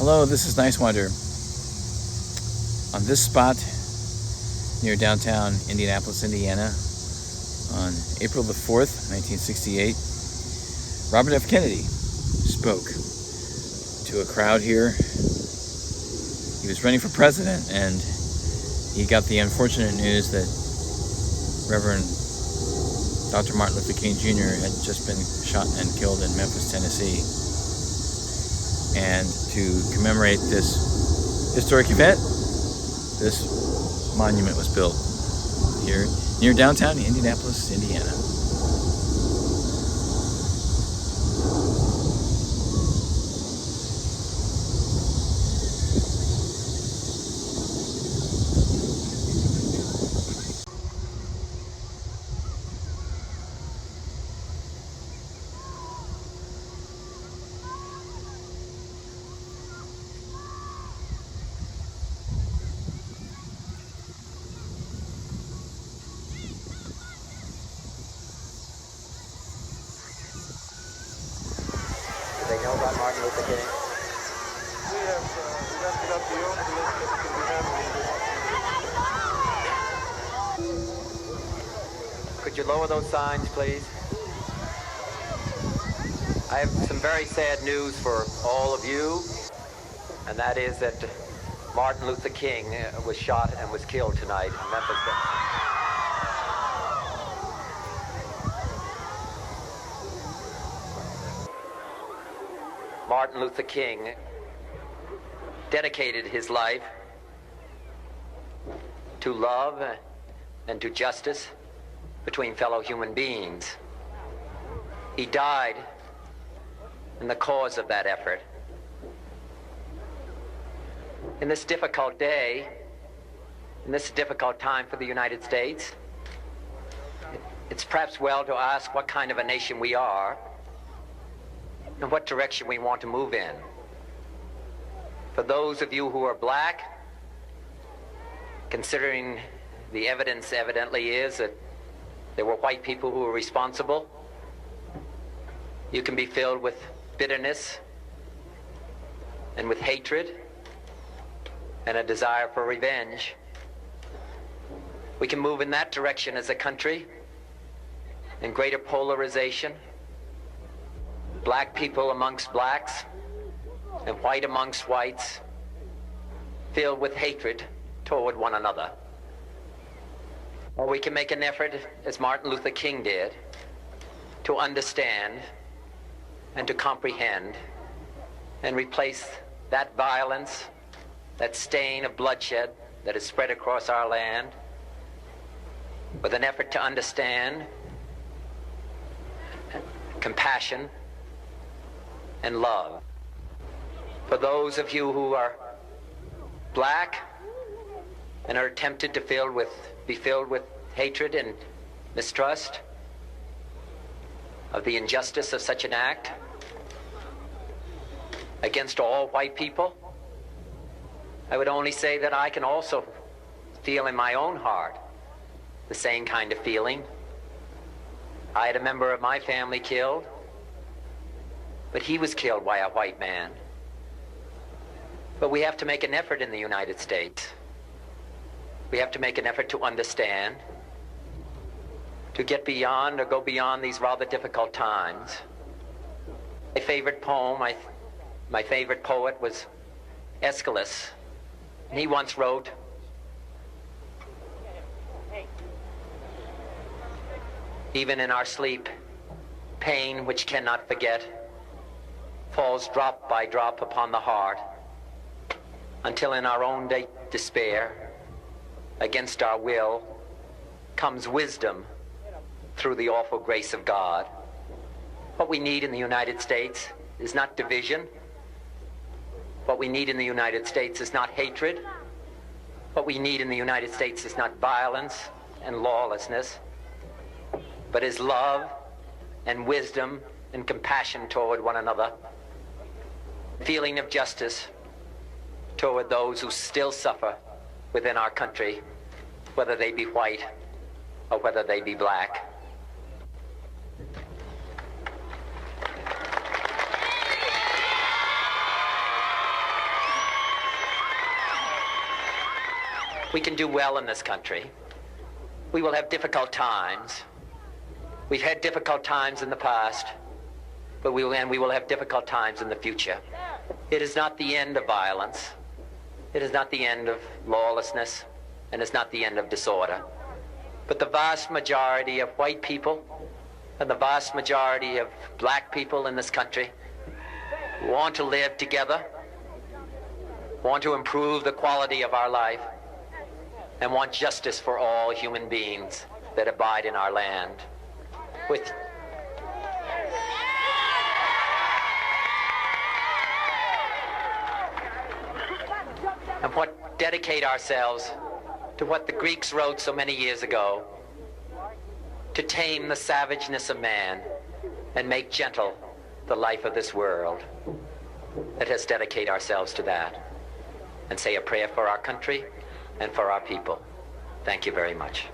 Hello, this is Niswander. On this spot near downtown Indianapolis, Indiana, on April the 4th, 1968, Robert F. Kennedy spoke to a crowd here. He was running for president, and he got the unfortunate news that Reverend Dr. Martin Luther King Jr. had just been shot and killed in Memphis, Tennessee. And to commemorate this historic event, this monument was built here near downtown Indianapolis, Indiana. They know about Martin Luther King? We have left it up to you. Could you lower those signs, please? I have some very sad news for all of you, and that is that Martin Luther King was shot and was killed tonight in Memphis. Martin Luther King dedicated his life to love and to justice between fellow human beings. He died in the cause of that effort. In this difficult day, in this difficult time for the United States, it's perhaps well to ask what kind of a nation we are and what direction we want to move in. For those of you who are black, considering the evidence evidently is that there were white people who were responsible, you can be filled with bitterness and with hatred and a desire for revenge. We can move in that direction as a country, in greater polarization, black people amongst blacks and white amongst whites, filled with hatred toward one another. Or we can make an effort, as Martin Luther King did, to understand and to comprehend and replace that violence, that stain of bloodshed that is spread across our land, with an effort to understand compassion and love. For those of you who are black and are tempted to be filled with hatred and mistrust of the injustice of such an act against all white people, I would only say that I can also feel in my own heart the same kind of feeling. I had a member of my family killed, but he was killed by a white man. But we have to make an effort in the United States. We have to make an effort to understand, to get beyond or go beyond these rather difficult times. My favorite poem, my favorite poet was Aeschylus. And he once wrote, "Even in our sleep, pain which cannot forget falls drop by drop upon the heart, until in our own despair, against our will, comes wisdom through the awful grace of God." What we need in the United States is not division. What we need in the United States is not hatred. What we need in the United States is not violence and lawlessness, but is love and wisdom and compassion toward one another, feeling of justice toward those who still suffer within our country, whether they be white or whether they be black. We can do well in this country. We will have difficult times. We've had difficult times in the past, but we will have difficult times in the future. It is not the end of violence. It is not the end of lawlessness, and it's not the end of disorder. But the vast majority of white people and the vast majority of black people in this country want to live together, want to improve the quality of our life, and want justice for all human beings that abide in our land. And what dedicate ourselves to what the Greeks wrote so many years ago, to tame the savageness of man and make gentle the life of this world. Let us dedicate ourselves to that and say a prayer for our country and for our people. Thank you very much.